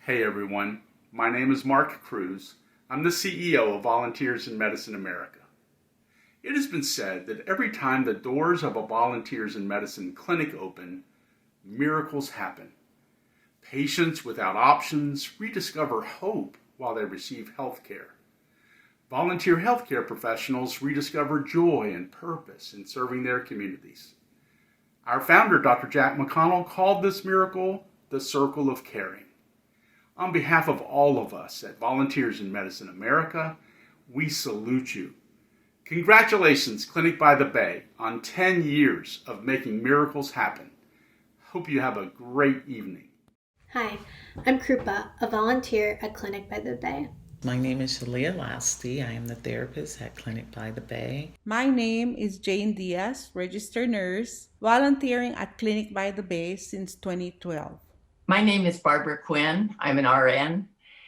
Hey everyone, my name is Mark Cruz. I'm the CEO of Volunteers in Medicine America. It has been said that every time the doors of a Volunteers in Medicine clinic open, miracles happen. Patients without options rediscover hope while they receive health care. Volunteer healthcare professionals rediscover joy and purpose in serving their communities. Our founder, Dr. Jack McConnell, called this miracle the Circle of Caring. On behalf of all of us at Volunteers in Medicine America, we salute you. Congratulations, Clinic by the Bay, on 10 years of making miracles happen. Hope you have a great evening. Hi, I'm Krupa, a volunteer at Clinic by the Bay. My name is Shalia Lasty. I am the therapist at Clinic by the Bay. My name is Jane Diaz, registered nurse, volunteering at Clinic by the Bay since 2012. My name is Barbara Quinn. I'm an RN,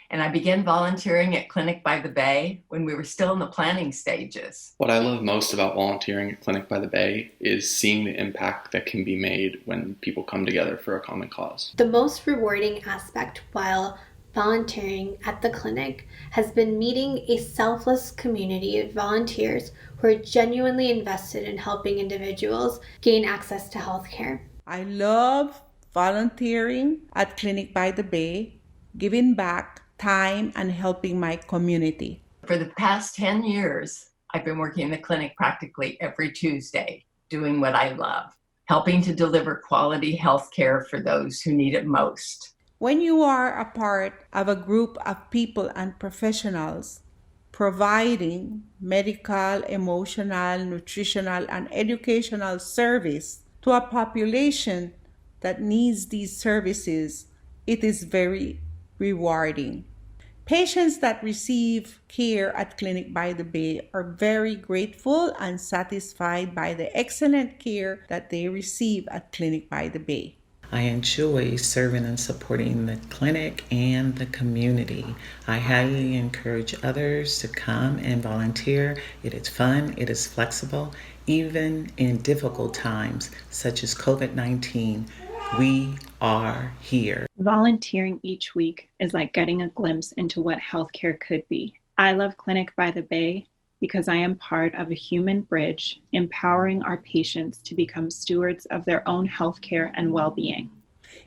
and I began volunteering at Clinic by the Bay when we were still in the planning stages. What I love most about volunteering at Clinic by the Bay is seeing the impact that can be made when people come together for a common cause. The most rewarding aspect while volunteering at the clinic has been meeting a selfless community of volunteers who are genuinely invested in helping individuals gain access to healthcare. I love volunteering at Clinic by the Bay, giving back time and helping my community. For the past 10 years, I've been working in the clinic practically every Tuesday, doing what I love, helping to deliver quality health care for those who need it most. When you are a part of a group of people and professionals providing medical, emotional, nutritional, and educational service to a population that needs these services, it is very rewarding. Patients that receive care at Clinic by the Bay are very grateful and satisfied by the excellent care that they receive at Clinic by the Bay. I enjoy serving and supporting the clinic and the community. I highly encourage others to come and volunteer. It is fun, it is flexible. Even in difficult times such as COVID-19, we are here. Volunteering each week is like getting a glimpse into what healthcare could be. I love Clinic by the Bay because I am part of a human bridge empowering our patients to become stewards of their own healthcare and well-being.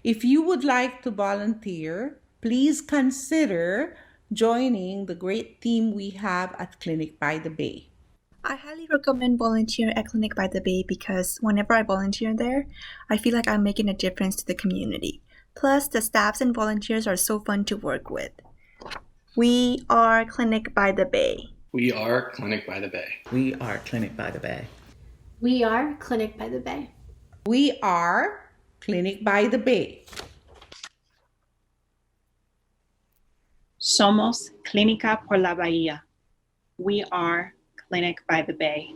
If you would like to volunteer, please consider joining the great team we have at Clinic by the Bay. I highly recommend volunteering at Clinic by the Bay because whenever I volunteer there, I feel like I'm making a difference to the community. Plus, the staffs and volunteers are so fun to work with. We are Clinic by the Bay. We are Clinic by the Bay. We are Clinic by the Bay. We are Clinic by the Bay. We are Clinic by the Bay. Somos Clínica por la Bahía. We are Clinic by the Bay.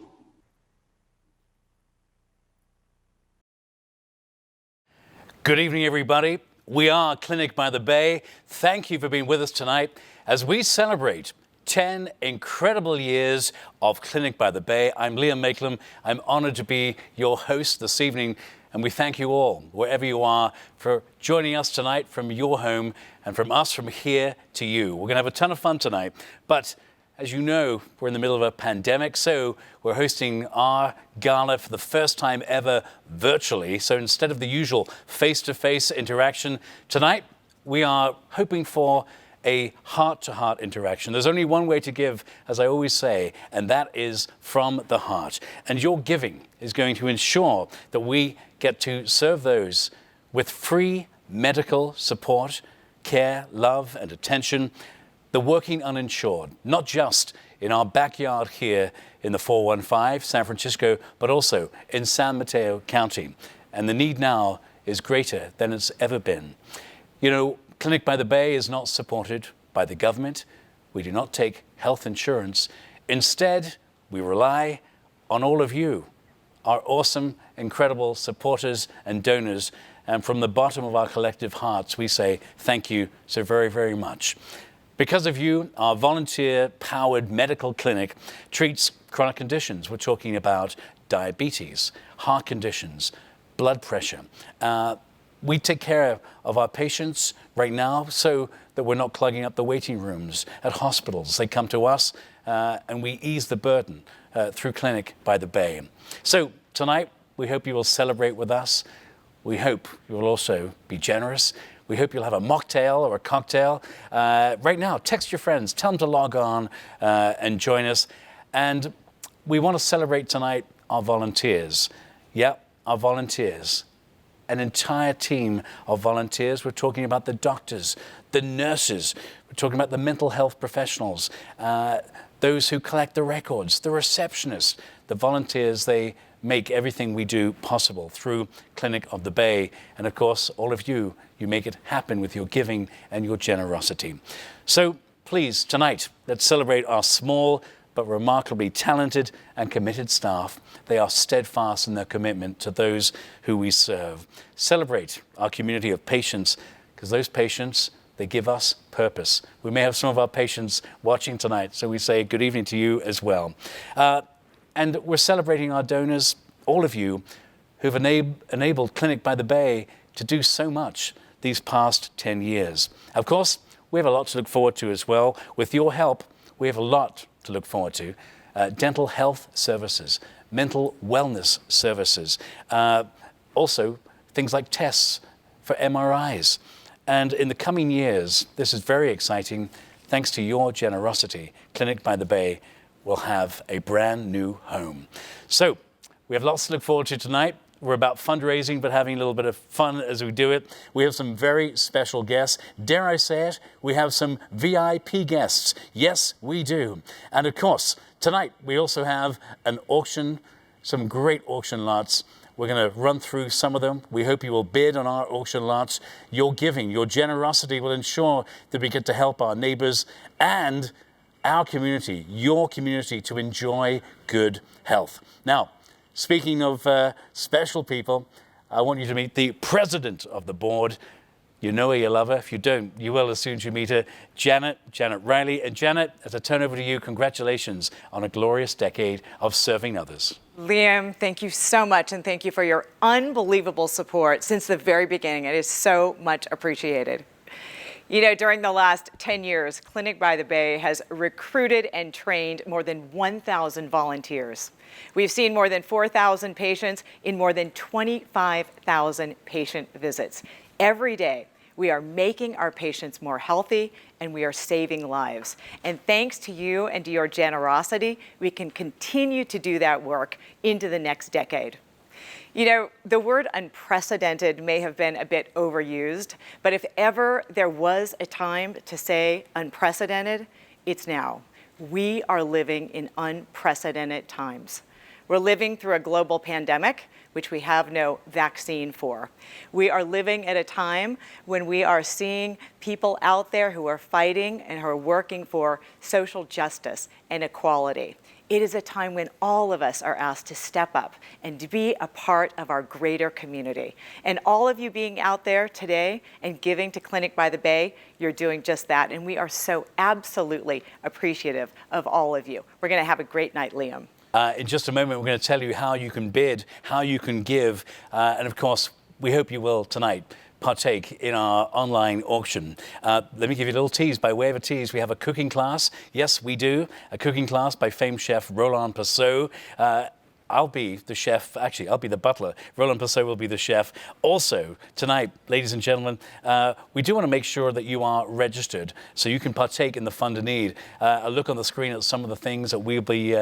Good evening, everybody. We are Clinic by the Bay. Thank you for being with us tonight as we celebrate 10 incredible years of Clinic by the Bay. I'm Liam Maitland. I'm honored to be your host this evening, and we thank you all, wherever you are, for joining us tonight from your home and from us from here to you. We're going to have a ton of fun tonight, but as you know, we're in the middle of a pandemic, so we're hosting our gala for the first time ever virtually. So instead of the usual face-to-face interaction, tonight we are hoping for a heart-to-heart interaction. There's only one way to give, as I always say, and that is from the heart. And your giving is going to ensure that we get to serve those with free medical support, care, love, and attention, the working uninsured, not just in our backyard here in the 415, San Francisco, but also in San Mateo County. And the need now is greater than it's ever been. You know, Clinic by the Bay is not supported by the government. We do not take health insurance. Instead, we rely on all of you, our awesome, incredible supporters and donors. And from the bottom of our collective hearts, we say thank you so very, very much. Because of you, our volunteer-powered medical clinic treats chronic conditions. We're talking about diabetes, heart conditions, blood pressure, We take care of our patients right now so that we're not clogging up the waiting rooms at hospitals. They come to us and we ease the burden through Clinic by the Bay. So tonight, we hope you will celebrate with us. We hope you will also be generous. We hope you'll have a mocktail or a cocktail. Right now, text your friends, tell them to log on and join us. And we want to celebrate tonight our volunteers. Yep, our volunteers. An entire team of volunteers. We're talking about the doctors, the nurses. We're talking about the mental health professionals, those who collect the records, the receptionists, the volunteers. They make everything we do possible through Clinic of the Bay. And of course, all of you, you make it happen with your giving and your generosity. So please, tonight, let's celebrate our small but remarkably talented and committed staff. They are steadfast in their commitment to those who we serve. Celebrate our community of patients, because those patients, they give us purpose. We may have some of our patients watching tonight, so we say good evening to you as well. And we're celebrating our donors, all of you who've enabled Clinic by the Bay to do so much these past 10 years. Of course, we have a lot to look forward to as well. With your help, we have a lot to look forward to. Dental health services, mental wellness services, also things like tests for MRIs. And in the coming years, this is very exciting. Thanks to your generosity, Clinic by the Bay will have a brand new home. So we have lots to look forward to tonight. We're about fundraising, but having a little bit of fun as we do it. We have some very special guests. Dare I say it? We have some VIP guests. Yes, we do. And of course, tonight we also have an auction, some great auction lots. We're going to run through some of them. We hope you will bid on our auction lots. Your giving, your generosity will ensure that we get to help our neighbors and our community, your community, to enjoy good health. Now, speaking of special people, I want you to meet the president of the board. You know her, you love her. If you don't, you will as soon as you meet her, Janet Riley. And Janet, as I turn over to you, congratulations on a glorious decade of serving others. Liam, thank you so much, and thank you for your unbelievable support since the very beginning. It is so much appreciated. You know, during the last 10 years, Clinic by the Bay has recruited and trained more than 1,000 volunteers. We've seen more than 4,000 patients in more than 25,000 patient visits. Every day, we are making our patients more healthy and we are saving lives. And thanks to you and to your generosity, we can continue to do that work into the next decade. You know, the word unprecedented may have been a bit overused, but if ever there was a time to say unprecedented, it's now. We are living in unprecedented times. We're living through a global pandemic, which we have no vaccine for. We are living at a time when we are seeing people out there who are fighting and who are working for social justice and equality. It is a time when all of us are asked to step up and to be a part of our greater community. And all of you being out there today and giving to Clinic by the Bay, you're doing just that. And we are so absolutely appreciative of all of you. We're going to have a great night, Liam. In just a moment, we're going to tell you how you can bid, how you can give. And of course, we hope you will tonight partake in our online auction. Let me give you a little tease. By way of a tease, we have a cooking class. Yes, we do. A cooking class by famed chef Roland Passot. I'll be the chef. Actually, I'll be the butler. Roland Passot will be the chef. Also, tonight, ladies and gentlemen, we do want to make sure that you are registered so you can partake in the Fund a Need. A look on the screen at some of the things that we'll be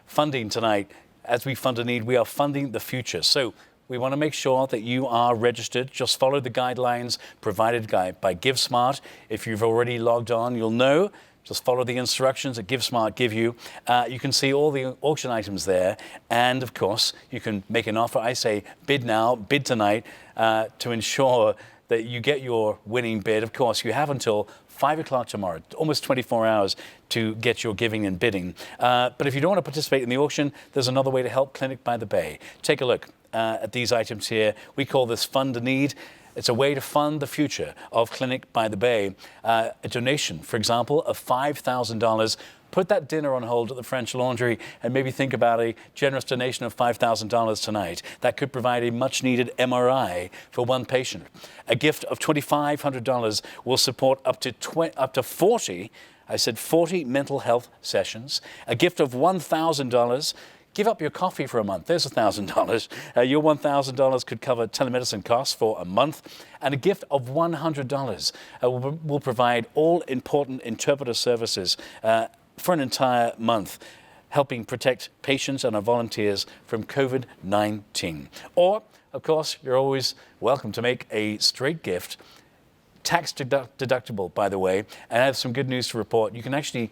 funding tonight. As we fund a need, we are funding the future. So we want to make sure that you are registered. Just follow the guidelines provided by GiveSmart. If you've already logged on, you'll know. Just follow the instructions that GiveSmart give you. You can see all the auction items there. And of course, you can make an offer. I say bid now, bid tonight, to ensure that you get your winning bid. Of course, you have until 5 o'clock tomorrow, almost 24 hours to get your giving and bidding. But if you don't want to participate in the auction, there's another way to help Clinic by the Bay. Take a look at these items here. We call this Fund a Need. It's a way to fund the future of Clinic by the Bay. A donation, for example, of $5,000 Put that dinner on hold at the French Laundry and maybe think about a generous donation of $5,000 tonight. That could provide a much-needed MRI for one patient. A gift of $2,500 will support up to 40, I said 40 mental health sessions. A gift of $1,000. Give up your coffee for a month. There's $1,000. Your $1,000 could cover telemedicine costs for a month. And a gift of $100 will provide all important interpreter services for an entire month, helping protect patients and our volunteers from COVID-19. Or, of course, you're always welcome to make a straight gift, tax deductible, by the way. And I have some good news to report. You can actually,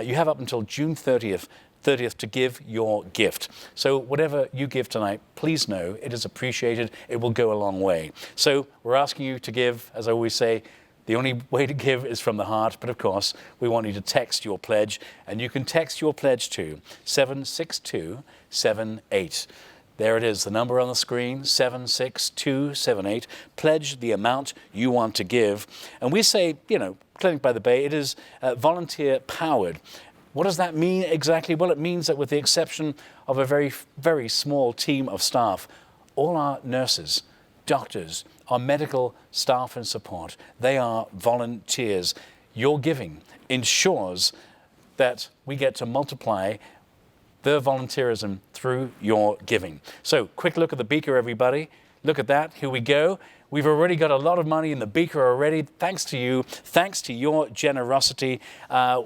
you have up until June 30th to give your gift. So whatever you give tonight, please know it is appreciated. It will go a long way. So we're asking you to give, as I always say, the only way to give is from the heart, but of course, we want you to text your pledge, and you can text your pledge to 76278. There it is, the number on the screen, 76278. Pledge the amount you want to give. And we say, you know, Clinic by the Bay, it is volunteer powered. What does that mean exactly? Well, it means that with the exception of a very, very small team of staff, all our nurses, doctors, our medical staff and support, they are volunteers. Your giving ensures that we get to multiply their volunteerism through your giving. So, quick look at the beaker, everybody. Look at that. Here we go. We've already got a lot of money in the beaker already. Thanks to you. Thanks to your generosity.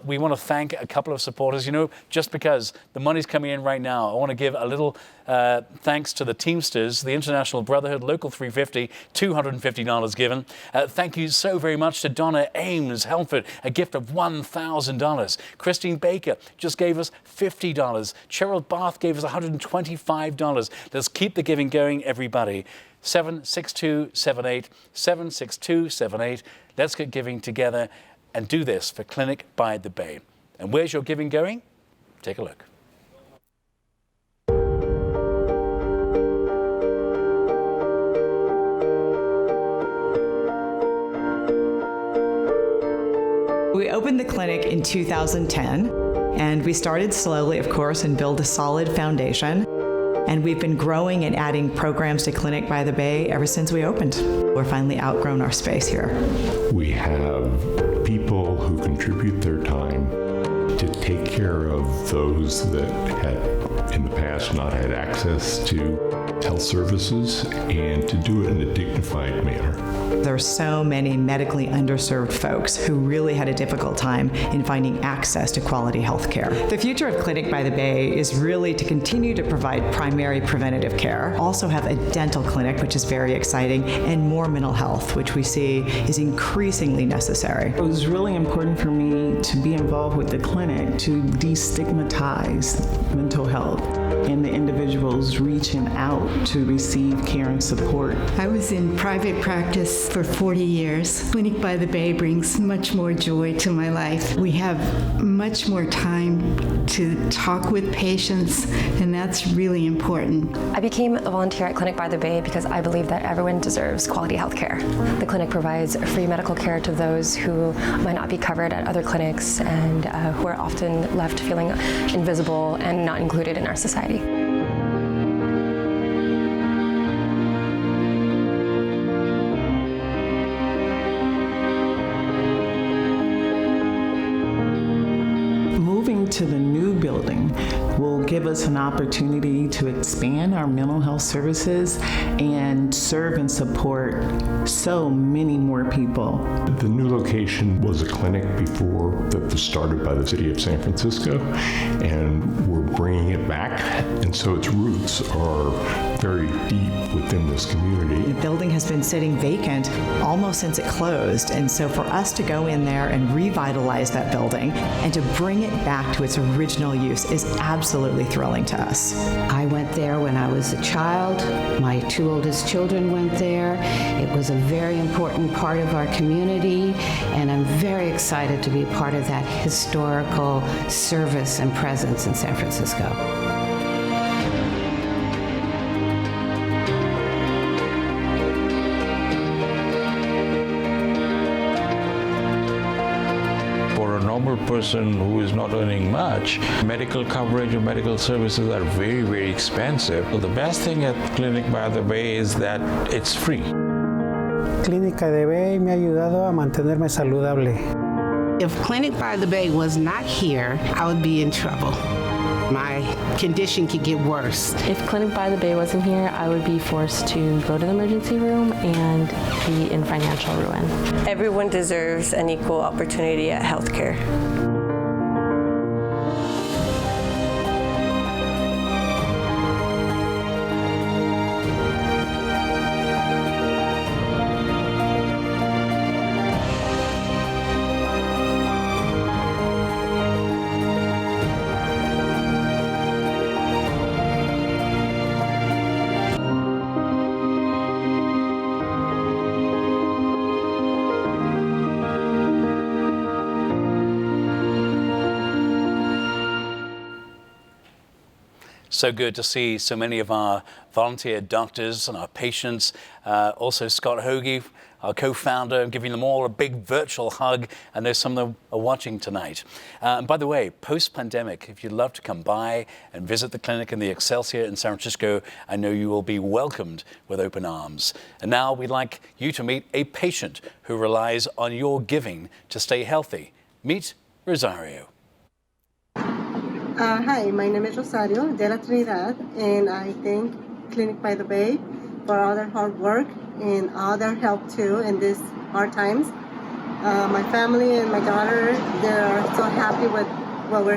We want to thank a couple of supporters. You know, just because the money's coming in right now, I want to give a little thanks to the Teamsters, the International Brotherhood, Local 350, $250 given. Thank you so very much to Donna Ames Helford, a gift of $1,000. Christine Baker just gave us $50. Cheryl Barth gave us $125. Let's keep the giving going, everybody. 76278, 76278. Let's get giving together and do this for Clinic by the Bay. And where's your giving going? Take a look. We opened the clinic in 2010, and we started slowly, of course, and built a solid foundation. And we've been growing and adding programs to Clinic by the Bay ever since we opened. We're finally outgrown our space here. We have people who contribute their time to take care of those that had in the past not had access to health services, and to do it in a dignified manner. There are so many medically underserved folks who really had a difficult time in finding access to quality health care. The future of Clinic by the Bay is really to continue to provide primary preventative care, also have a dental clinic, which is very exciting, and more mental health, which we see is increasingly necessary. It was really important for me to be involved with the clinic to destigmatize mental health and the individuals reaching out to receive care and support. I was in private practice for 40 years. Clinic by the Bay brings much more joy to my life. We have much more time to talk with patients, and that's really important. I became a volunteer at Clinic by the Bay because I believe that everyone deserves quality health care. The clinic provides free medical care to those who might not be covered at other clinics and who are often left feeling invisible and not included in our society. Moving to the new building will give us an opportunity to expand our mental health services and serve and support so many more people. The new location was a clinic before that was started by the city of San Francisco, and we're bringing it back, and so its roots are very deep within this community. The building has been sitting vacant almost since it closed, and so for us to go in there and revitalize that building and to bring it back to its original use is absolutely thrilling to us. I went there when I was a child. My two oldest children went there. It was a very important part of our community, and I'm very excited to be a part of that historical service and presence in San Francisco. For a number normal person who is not earning much, medical coverage or medical services are very, very expensive. So the best thing at Clinic by the Bay is that it's free. Clínica de Bay me ha ayudado a mantenerme saludable. If Clinic by the Bay was not here, I would be in trouble. My condition could get worse. If Clinic by the Bay wasn't here, I would be forced to go to the emergency room and be in financial ruin. Everyone deserves an equal opportunity at healthcare. So good to see so many of our volunteer doctors and our patients. Also Scott Hoagie, our co-founder, giving them all a big virtual hug. I know some of them are watching tonight. And by the way, post-pandemic, if you'd love to come by and visit the clinic in the Excelsior in San Francisco, I know you will be welcomed with open arms. And now we'd like you to meet a patient who relies on your giving to stay healthy. Meet Rosario. Hi, my name is Rosario de la Trinidad, and I thank Clinic by the Bay for all their hard work and all their help too in these hard times. My family and my daughter, they're so happy with what we're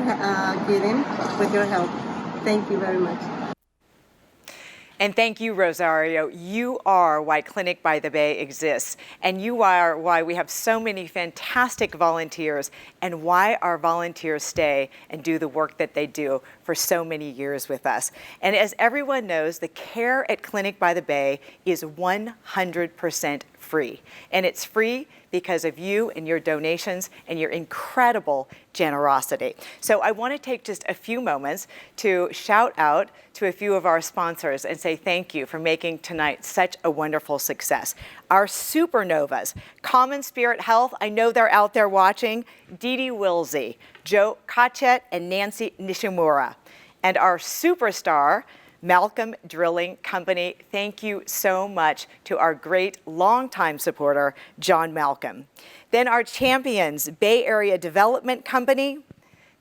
getting with your help. Thank you very much. And thank you, Rosario. You are why Clinic by the Bay exists, and you are why we have so many fantastic volunteers and why our volunteers stay and do the work that they do for so many years with us. And as everyone knows, the care at Clinic by the Bay is 100% free. And it's free because of you and your donations and your incredible generosity. So I want to take just a few moments to shout out to a few of our sponsors and say thank you for making tonight such a wonderful success. Our SUPERNOVAS, Common Spirit Health, I know they're out there watching, Dee Dee Wilsey, Joe Kachet, and Nancy Nishimura. And our superstar, Malcolm Drilling Company, thank you so much to our great longtime supporter, John Malcolm. Then our champions, Bay Area Development Company,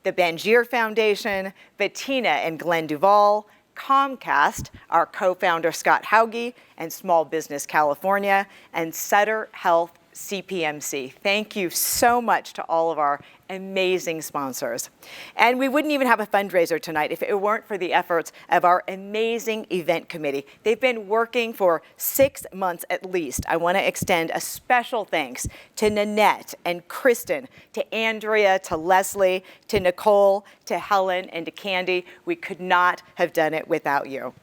the Bangier Foundation, Bettina and Glenn Duvall, Comcast, our co-founder Scott Hauge, and Small Business California, and Sutter Health CPMC. Thank you so much to all of our amazing sponsors. And we wouldn't even have a fundraiser tonight if it weren't for the efforts of our amazing event committee. They've been working for 6 months at least. I want to extend a special thanks to Nanette and Kristen, to Andrea, to Leslie, to Nicole, to Helen, and to Candy. We could not have done it without you.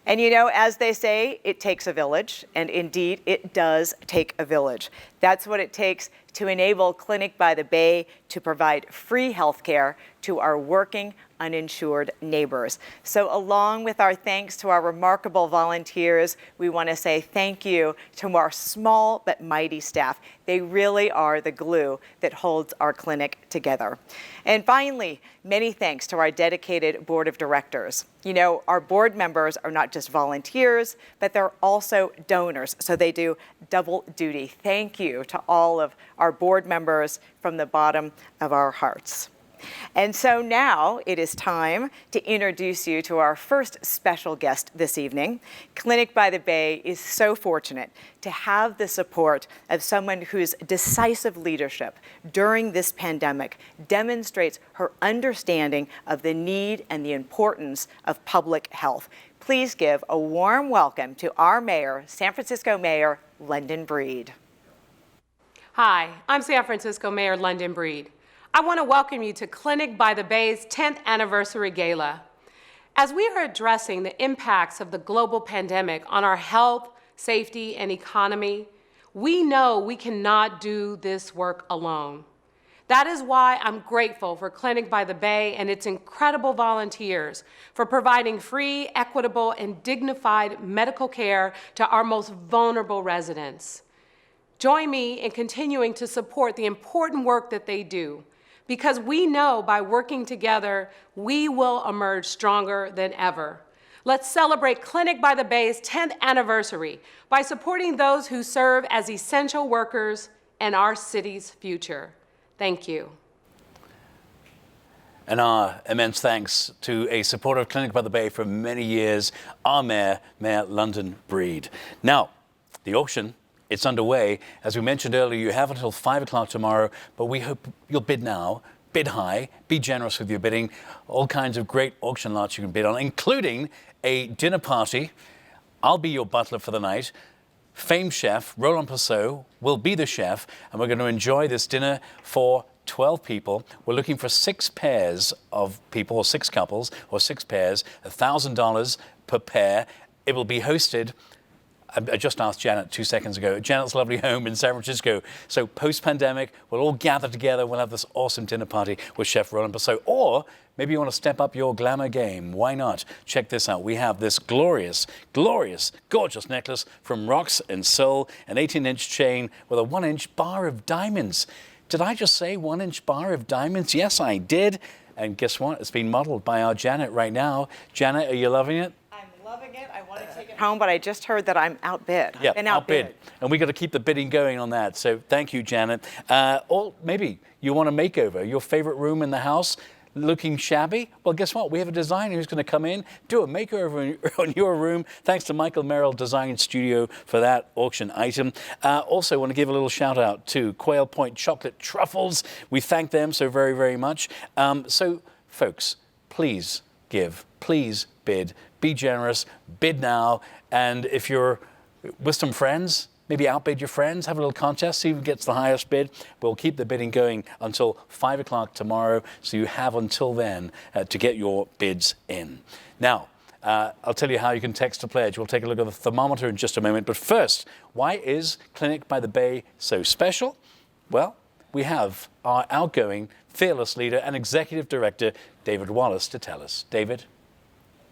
And you know, as they say, it takes a village, and indeed it does take a village. That's what it takes to enable Clinic by the Bay to provide free health care to our working, uninsured neighbors. So along with our thanks to our remarkable volunteers, we want to say thank you to our small but mighty staff. They really are the glue that holds our clinic together. And finally, many thanks to our dedicated board of directors. You know, our board members are not just volunteers, but they're also donors, so they do double duty. Thank you to all of our board members from the bottom of our hearts. And so now it is time to introduce you to our first special guest this evening. Clinic by the Bay is so fortunate to have the support of someone whose decisive leadership during this pandemic demonstrates her understanding of the need and the importance of public health. Please give a warm welcome to our mayor, San Francisco Mayor London Breed. Hi, I'm San Francisco Mayor London Breed. I want to welcome you to Clinic by the Bay's 10th anniversary gala. As we are addressing the impacts of the global pandemic on our health, safety, and economy, we know we cannot do this work alone. That is why I'm grateful for Clinic by the Bay and its incredible volunteers for providing free, equitable, and dignified medical care to our most vulnerable residents. Join me in continuing to support the important work that they do, because we know by working together, we will emerge stronger than ever. Let's celebrate Clinic by the Bay's 10th anniversary by supporting those who serve as essential workers and our city's future. Thank you. And our immense thanks to a supporter of Clinic by the Bay for many years, our Mayor London Breed. Now, the auction, it's underway. As we mentioned earlier, you have until 5 o'clock tomorrow, but we hope you'll bid now, bid high, be generous with your bidding. All kinds of great auction lots you can bid on, including a dinner party. I'll be your butler for the night. Famed chef Roland Passot will be the chef, and we're going to enjoy this dinner for 12 people. We're looking for 6 pairs of people, or 6 couples, or 6 pairs, $1,000 per pair. It will be hosted, I just asked Janet 2 seconds ago, Janet's lovely home in San Francisco. So post-pandemic, we'll all gather together. We'll have this awesome dinner party with Chef Roland Passot. Or maybe you want to step up your glamour game. Why not? Check this out. We have this glorious, gorgeous necklace from Rocks and Soul, an 18-inch chain with a 1-inch bar of diamonds. Did I just say 1-inch bar of diamonds? Yes, I did. And guess what? It's being modeled by our Janet right now. Janet, are you loving it? I'm loving it. I want to take it home, but I just heard that I'm outbid. Yeah, I've been outbid. And we got to keep the bidding going on that. So thank you, Janet. Or maybe you want a makeover. Your favorite room in the house looking shabby? Well, guess what? We have a designer who's going to come in, do a makeover on your room. Thanks to Michael Merrill Design Studio for that auction item. Also want to give a little shout out to Quail Point Chocolate Truffles. We thank them so very, very much. So folks, please give, please bid, be generous, bid now. And if you're with some friends, maybe outbid your friends, have a little contest, see who gets the highest bid. We'll keep the bidding going until 5 o'clock tomorrow, so you have until then to get your bids in. Now, I'll tell you how you can text to pledge. We'll take a look at the thermometer in just a moment. But first, why is Clinic by the Bay so special? Well, we have our outgoing, fearless leader and executive director, David Wallace, to tell us. David?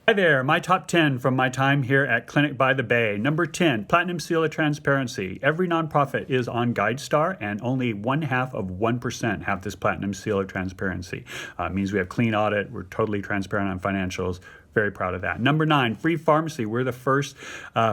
Hi there, my top 10 from my time here at Clinic by the Bay. Number 10, Platinum Seal of Transparency. Every nonprofit is on GuideStar, and only 1/2% have this Platinum Seal of Transparency. It means we have clean audit, we're totally transparent on financials. Very proud of that. Number 9, free pharmacy. We're the first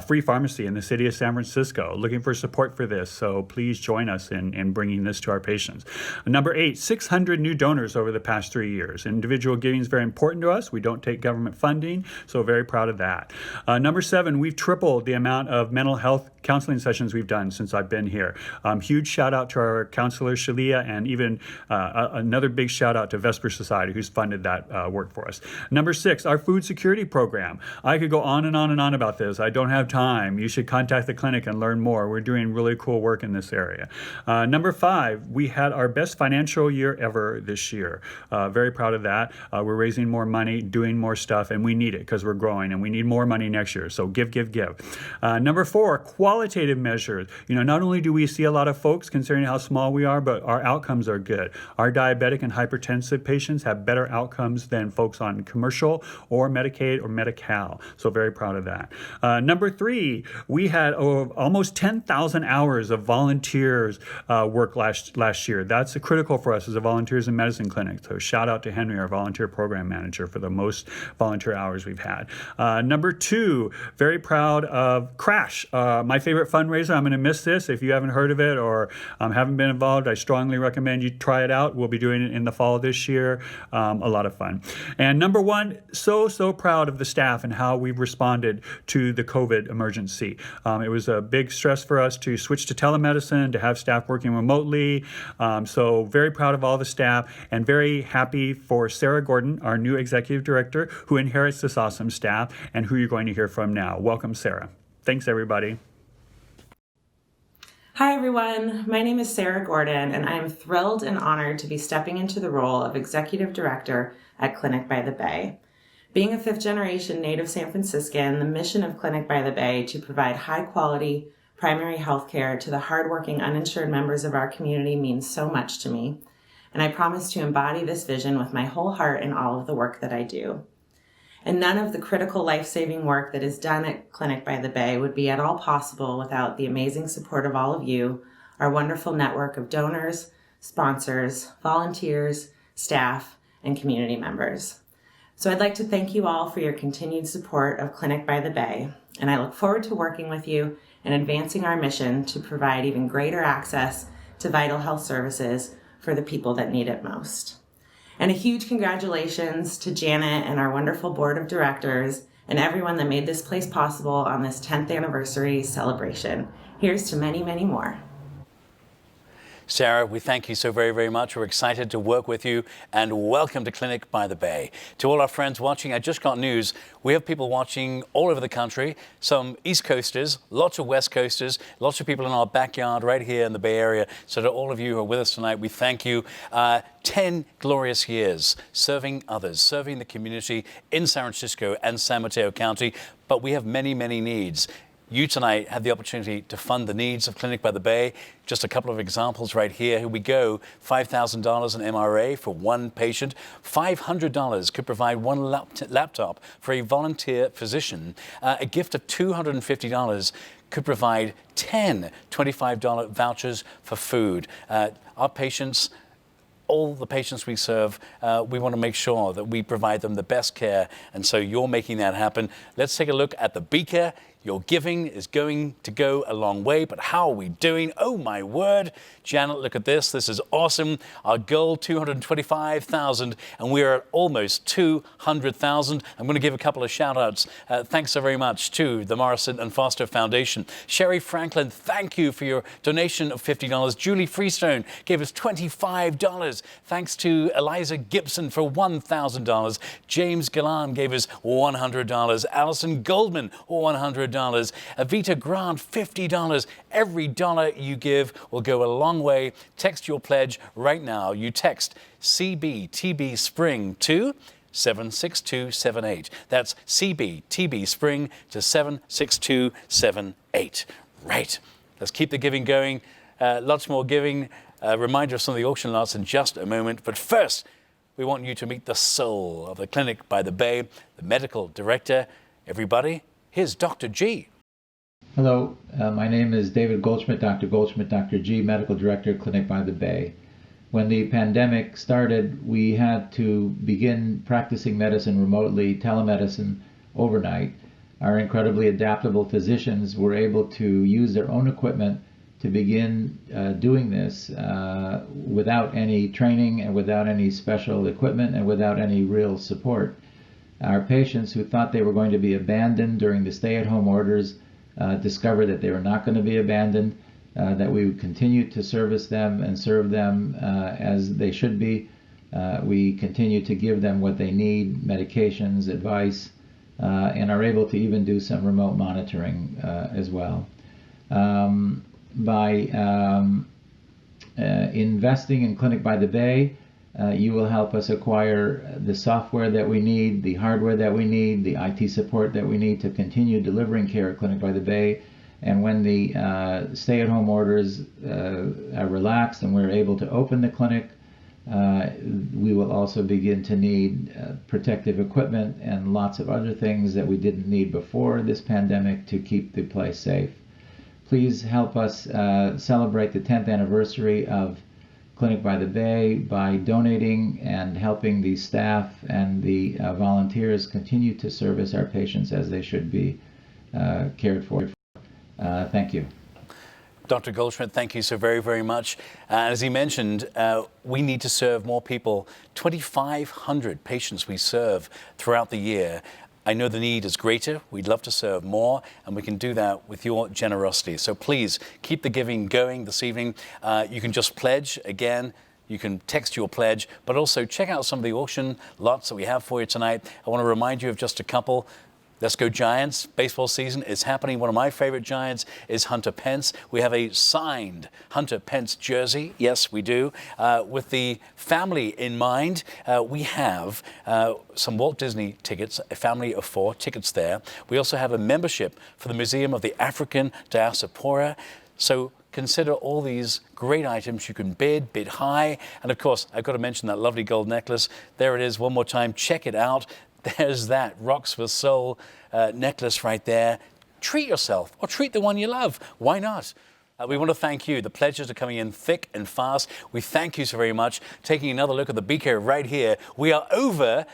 free pharmacy in the city of San Francisco. Looking for support for this, so please join us in bringing this to our patients. Number 8, 600 new donors over the past 3 years. Individual giving is very important to us. We don't take government funding, so very proud of that. Number 7, we've tripled the amount of mental health counseling sessions we've done since I've been here. Huge shout out to our counselor, Shalia, and even another big shout out to Vesper Society, who's funded that work for us. Number 6, our food security program. I could go on and on and on about this. I don't have time. You should contact the clinic and learn more. We're doing really cool work in this area. Number 5, we had our best financial year ever this year. Very proud of that. We're raising more money, doing more stuff, and we need it because we're growing, and we need more money next year. So give. Number 4, qualitative measures. Not only do we see a lot of folks considering how small we are, but our outcomes are good. Our diabetic and hypertensive patients have better outcomes than folks on commercial or Medicaid or Medi-Cal. So very proud of that. Number 3, we had almost 10,000 hours of volunteers work last year. That's critical for us as a volunteers in medicine clinic. So shout out to Henry, our volunteer program manager, for the most volunteer hours we've had. Number 2, very proud of Crash, my favorite fundraiser. I'm going to miss this. If you haven't heard of it or haven't been involved, I strongly recommend you try it out. We'll be doing it in the fall this year. A lot of fun. And number 1, so proud of the staff and how we've responded to the COVID emergency. It was a big stress for us to switch to telemedicine, to have staff working remotely. So very proud of all the staff and very happy for Sarah Gordon, our new executive director, who inherits this awesome staff and who you're going to hear from now. Welcome, Sarah. Thanks, everybody. Hi, everyone. My name is Sarah Gordon, and I am thrilled and honored to be stepping into the role of executive director at Clinic by the Bay. Being a fifth-generation native San Franciscan, the mission of Clinic by the Bay to provide high-quality primary health care to the hardworking uninsured members of our community means so much to me, and I promise to embody this vision with my whole heart in all of the work that I do. And none of the critical life-saving work that is done at Clinic by the Bay would be at all possible without the amazing support of all of you, our wonderful network of donors, sponsors, volunteers, staff, and community members. So I'd like to thank you all for your continued support of Clinic by the Bay, and I look forward to working with you and advancing our mission to provide even greater access to vital health services for the people that need it most. And a huge congratulations to Janet and our wonderful board of directors and everyone that made this place possible on this 10th anniversary celebration. Here's to many, many more. Sarah, we thank you so very, very much. We're excited to work with you, and welcome to Clinic by the Bay. To all our friends watching, I just got news. We have people watching all over the country, some East Coasters, lots of West Coasters, lots of people in our backyard right here in the Bay Area. So to all of you who are with us tonight, we thank you. 10 glorious years serving others, serving the community in San Francisco and San Mateo County, but we have many, many needs. You tonight have the opportunity to fund the needs of Clinic by the Bay. Just a couple of examples right here. Here we go. $5,000 in MRA for one patient. $500 could provide one laptop for a volunteer physician. A gift of $250 could provide 10 $25 vouchers for food. Our patients, all the patients we serve, we want to make sure that we provide them the best care. And so you're making that happen. Let's take a look at the beaker. Your giving is going to go a long way, but how are we doing? Oh my word. Janet, look at this. This is awesome. Our goal, 225,000, and we are at almost 200,000. I'm going to give a couple of shout outs. Thanks so very much to the Morrison and Foster Foundation. Sherry Franklin, thank you for your donation of $50. Julie Freestone gave us $25. Thanks to Eliza Gibson for $1,000. James Galan gave us $100. Allison Goldman, $100. Avita Grant, $50. Every dollar you give will go a long way. Text your pledge right now. You text CBTB Spring to 76278. That's CBTB Spring to 76278. Right. Let's keep the giving going. Lots more giving. Reminder of some of the auction lots in just a moment. But first, we want you to meet the soul of the Clinic by the Bay, the medical director. Everybody, here's Dr. G. Hello, my name is David Goldschmidt, Dr. Goldschmidt, Dr. G, Medical Director, Clinic by the Bay. When the pandemic started, we had to begin practicing medicine remotely, telemedicine, overnight. Our incredibly adaptable physicians were able to use their own equipment to begin doing this without any training and without any special equipment and without any real support. Our patients who thought they were going to be abandoned during the stay-at-home orders discovered that they were not going to be abandoned, that we would continue to service them and serve them as they should be. We continue to give them what they need, medications, advice, and are able to even do some remote monitoring as well. By investing in Clinic by the Bay, you will help us acquire the software that we need, the hardware that we need, the IT support that we need to continue delivering care at Clinic by the Bay. And when the stay-at-home orders are relaxed and we're able to open the clinic, we will also begin to need protective equipment and lots of other things that we didn't need before this pandemic to keep the place safe. Please help us celebrate the 10th anniversary of Clinic by the Bay by donating and helping the staff and the volunteers continue to service our patients as they should be cared for. Thank you. Dr. Goldschmidt, thank you so very, very much. As he mentioned, we need to serve more people. 2,500 patients we serve throughout the year. I know the need is greater. We'd love to serve more, and we can do that with your generosity. So please keep the giving going this evening. You can just pledge. Again, you can text your pledge, but also check out some of the auction lots that we have for you tonight. I want to remind you of just a couple. Let's go Giants. Baseball season is happening. One of my favorite Giants is Hunter Pence. We have a signed Hunter Pence jersey. Yes, we do. With the family in mind, we have some Walt Disney tickets, a family of 4 tickets there. We also have a membership for the Museum of the African Diaspora. So consider all these great items. You can bid high. And of course, I've got to mention that lovely gold necklace. There it is one more time. Check it out. There's that Rocks with Soul necklace right there. Treat yourself or treat the one you love. Why not? We want to thank you. The pledges are coming in thick and fast. We thank you so very much. Taking another look at the beaker right here, we are over,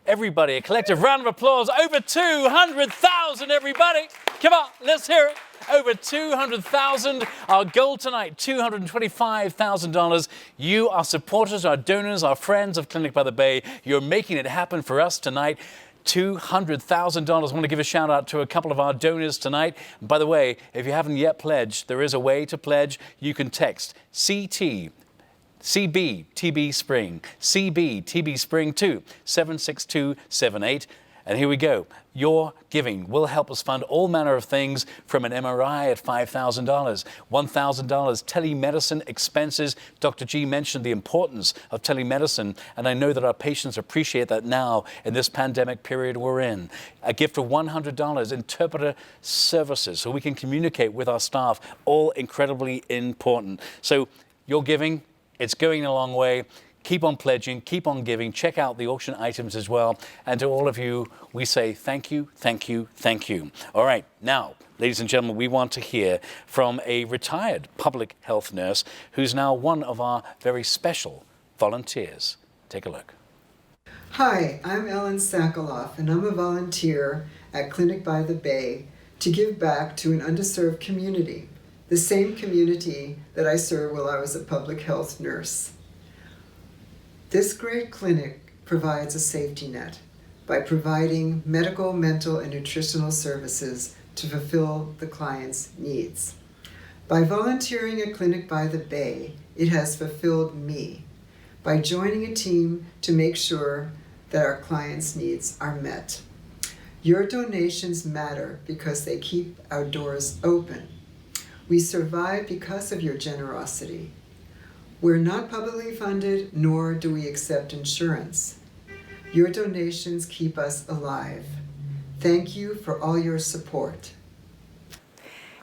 everybody, a collective round of applause, over 200,000, everybody. Come on, let's hear it. Over 200,000. Our goal tonight, $225,000. You, our supporters, our donors, our friends of Clinic by the Bay, you're making it happen for us tonight. $200,000. I want to give a shout out to a couple of our donors tonight. By the way, if you haven't yet pledged, there is a way to pledge. You can text CB TB Spring to 76278. And here we go. Your giving will help us fund all manner of things, from an MRI at $5,000, $1,000 telemedicine expenses. Dr. G mentioned the importance of telemedicine, and I know that our patients appreciate that now in this pandemic period we're in. A gift of $100, interpreter services, so we can communicate with our staff, all incredibly important. So your giving, it's going a long way. Keep on pledging, keep on giving, check out the auction items as well. And to all of you, we say thank you, thank you, thank you. All right, now, ladies and gentlemen, we want to hear from a retired public health nurse who's now one of our very special volunteers. Take a look. Hi, I'm Ellen Sakaloff, and I'm a volunteer at Clinic by the Bay to give back to an underserved community, the same community that I served while I was a public health nurse. This great clinic provides a safety net by providing medical, mental, and nutritional services to fulfill the client's needs. By volunteering at Clinic by the Bay, it has fulfilled me by joining a team to make sure that our clients' needs are met. Your donations matter because they keep our doors open. We survive because of your generosity. We're not publicly funded, nor do we accept insurance. Your donations keep us alive. Thank you for all your support.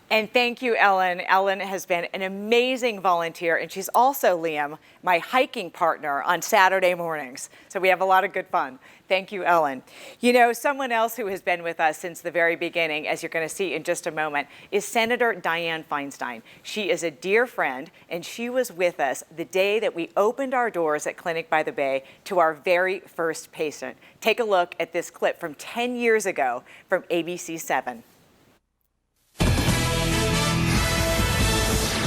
And thank you, Ellen. Ellen has been an amazing volunteer, and she's also, Liam, my hiking partner on Saturday mornings. So we have a lot of good fun. Thank you, Ellen. You know, someone else who has been with us since the very beginning, as you're going to see in just a moment, is Senator Dianne Feinstein. She is a dear friend, and she was with us the day that we opened our doors at Clinic by the Bay to our very first patient. Take a look at this clip from 10 years ago from ABC 7.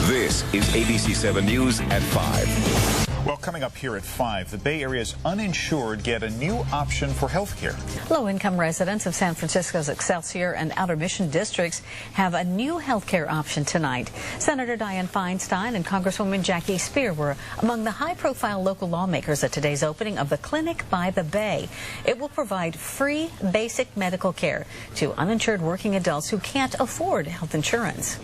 This is ABC 7 News at 5. Well, coming up here at 5, the Bay Area's uninsured get a new option for health care. Low-income residents of San Francisco's Excelsior and Outer Mission districts have a new health care option tonight. Senator Dianne Feinstein and Congresswoman Jackie Speer were among the high-profile local lawmakers at today's opening of the Clinic by the Bay. It will provide free basic medical care to uninsured working adults who can't afford health insurance.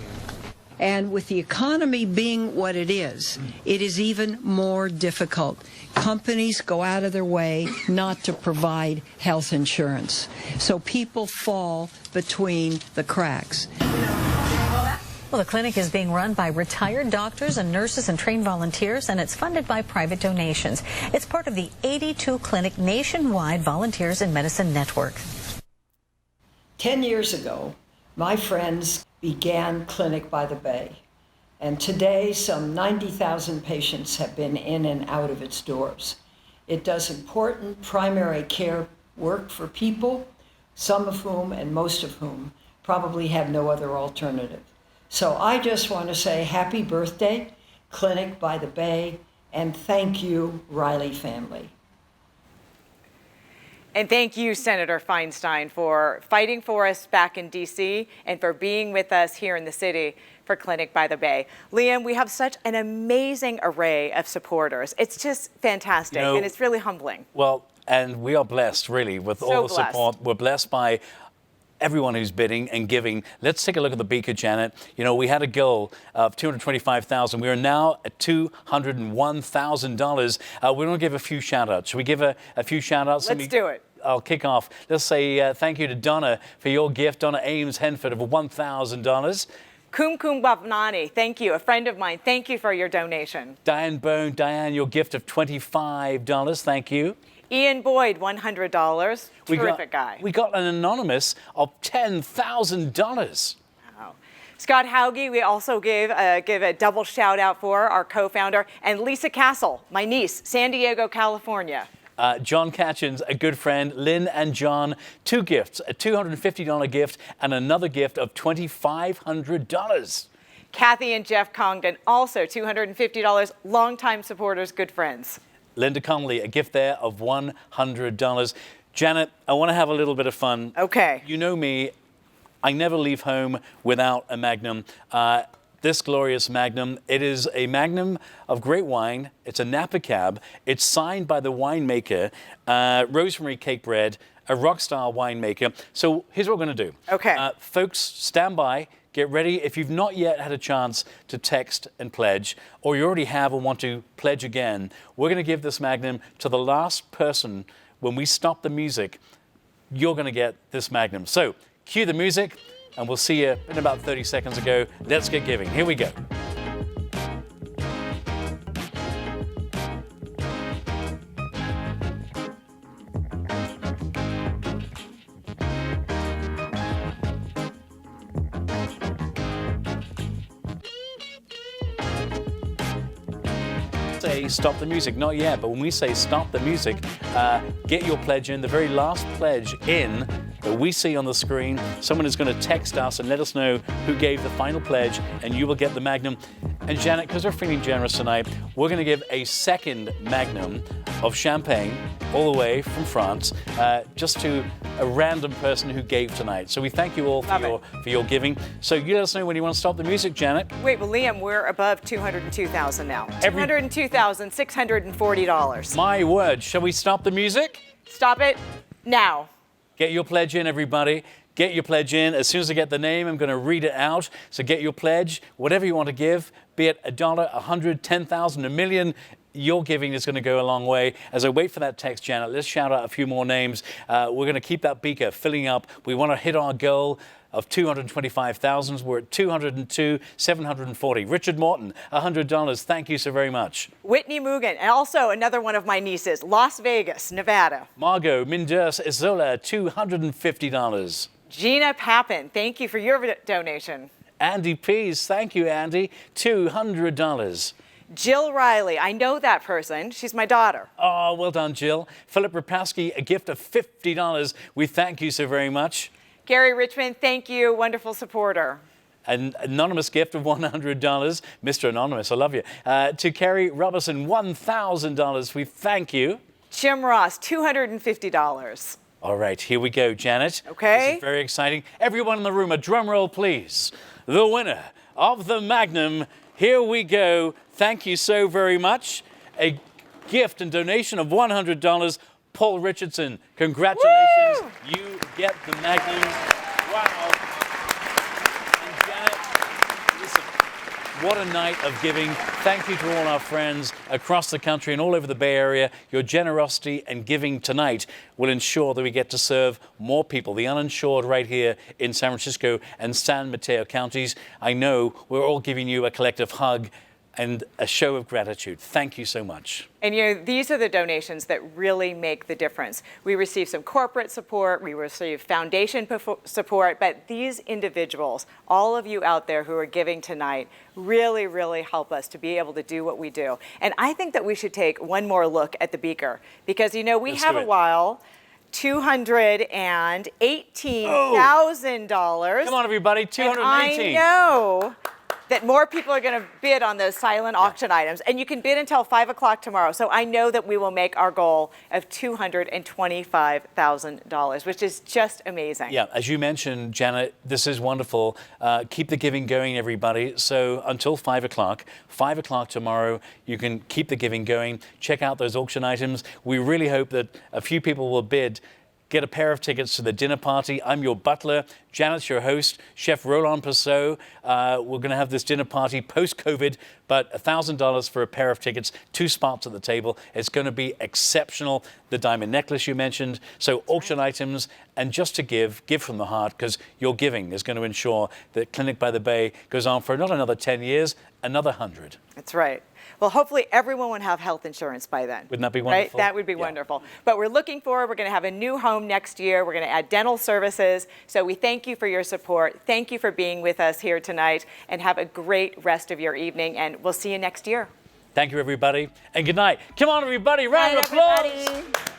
And with the economy being what it is even more difficult. Companies go out of their way not to provide health insurance. So people fall between the cracks. Well, the clinic is being run by retired doctors and nurses and trained volunteers, and it's funded by private donations. It's part of the 82-clinic nationwide Volunteers in Medicine network. 10 years ago, my friends began Clinic by the Bay, and today some 90,000 patients have been in and out of its doors. It does important primary care work for people, some of whom and most of whom probably have no other alternative. So I just want to say happy birthday, Clinic by the Bay, and thank you, Riley family. And thank you, Senator Feinstein, for fighting for us back in D.C. and for being with us here in the city for Clinic by the Bay. Liam, we have such an amazing array of supporters. It's just fantastic, and it's really humbling. Well, and we are blessed, really, with all the support. We're blessed by everyone who's bidding and giving. Let's take a look at the beaker, Janet. You know, we had a goal of $225,000. We are now at $201,000. We want to give a few shout-outs. Should we give a few shout-outs? Let's do it. I'll kick off. Let's say thank you to Donna for your gift, Donna Ames Henford, of $1,000. Kum Kum Bhavnani, thank you. A friend of mine, thank you for your donation. Diane Bone, Diane, your gift of $25. Thank you. Ian Boyd, $100. Terrific guy. We got an anonymous of $10,000. Wow. Scott Hauge, we also give a double shout out for, our co-founder, and Lisa Castle, my niece, San Diego, California. John Catchins, a good friend, Lynn and John, 2 gifts, a $250 gift and another gift of $2,500. Kathy and Jeff Congdon, also $250, longtime supporters, good friends. Linda Conley, a gift there of $100. Janet, I want to have a little bit of fun. Okay. You know me, I never leave home without a Magnum. This glorious Magnum, it is a Magnum of great wine. It's a Napa Cab. It's signed by the winemaker, Rosemary Cake Bread, a rock star winemaker. So here's what we're going to do. Okay. Folks, stand by. Get ready. If you've not yet had a chance to text and pledge, or you already have and want to pledge again, we're going to give this Magnum to the last person. When we stop the music, you're going to get this Magnum. So cue the music, and we'll see you in about 30 seconds ago. Let's get giving. Here we go. Say stop the music, not yet, but when we say stop the music, get your pledge in. The very last pledge in that we see on the screen, someone is going to text us and let us know who gave the final pledge, and you will get the Magnum. And Janet, because we're feeling generous tonight, we're going to give a second Magnum of champagne all the way from France, just to a random person who gave tonight. So we thank you all for your giving. So you let us know when you want to stop the music, Janet. Wait, well, Liam, we're above $202,000 now. $202,640. My word, shall we stop the music? Stop it now. Get your pledge in, everybody. Get your pledge in. As soon as I get the name, I'm going to read it out. So get your pledge, whatever you want to give, be it $1, $100, $10,000, $1 million. Your giving is going to go a long way. As I wait for that text, Janet, let's shout out a few more names. We're going to keep that beaker filling up. We want to hit our goal of 225,000. We're at 202,740. Richard Morton, $100. Thank you so very much. Whitney Mugan, and also another one of my nieces, Las Vegas, Nevada. Margot Minders Isola, $250. Gina Pappin, thank you for your donation. Andy Pease, thank you, Andy, $200. Jill Riley, I know that person. She's my daughter. Oh, well done, Jill. Philip Rapowski, a gift of $50. We thank you so very much. Gary Richmond, thank you, wonderful supporter. An anonymous gift of $100. Mr. Anonymous, I love you. To Kerry Robertson, $1,000. We thank you. Jim Ross, $250. All right, here we go, Janet. Okay. This is very exciting. Everyone in the room, a drum roll, please. The winner of the Magnum, here we go. Thank you so very much. A gift and donation of $100. Paul Richardson, congratulations. Woo! You get the Magnum. Wow. And Janet, listen, what a night of giving. Thank you to all our friends across the country and all over the Bay Area. Your generosity and giving tonight will ensure that we get to serve more people, the uninsured right here in San Francisco and San Mateo counties. I know we're all giving you a collective hug and a show of gratitude. Thank you so much. And these are the donations that really make the difference. We receive some corporate support, we receive foundation support, but these individuals, all of you out there who are giving tonight, really, really help us to be able to do what we do. And I think that we should take one more look at the beaker, because we Let's have do a it. while. $218,000. Come on, everybody, 218. And I know that more people are going to bid on those silent auction items, and you can bid until 5 o'clock tomorrow. So I know that we will make our goal of $225,000, which is just amazing. Yeah, as you mentioned, Janet, this is wonderful. Keep the giving going, everybody. So until 5 o'clock, 5 o'clock tomorrow, you can keep the giving going. Check out those auction items. We really hope that a few people will bid. Get a pair of tickets to the dinner party. I'm your butler. Janet's your host, Chef Roland Passot. We're going to have this dinner party post-COVID, but $1,000 for a pair of tickets, 2 spots at the table. It's going to be exceptional. The diamond necklace you mentioned. So auction items, and just to give from the heart, because your giving is going to ensure that Clinic by the Bay goes on for not another 10 years, another 100. That's right. Well, hopefully everyone will have health insurance by then. Wouldn't that be wonderful? Right? That would be wonderful. But we're looking forward. We're going to have a new home next year. We're going to add dental services. So we thank thank you for your support. Thank you for being with us here tonight, and have a great rest of your evening, and we'll see you next year. Thank you, everybody, and good night. Come on, everybody, round of applause. Everybody.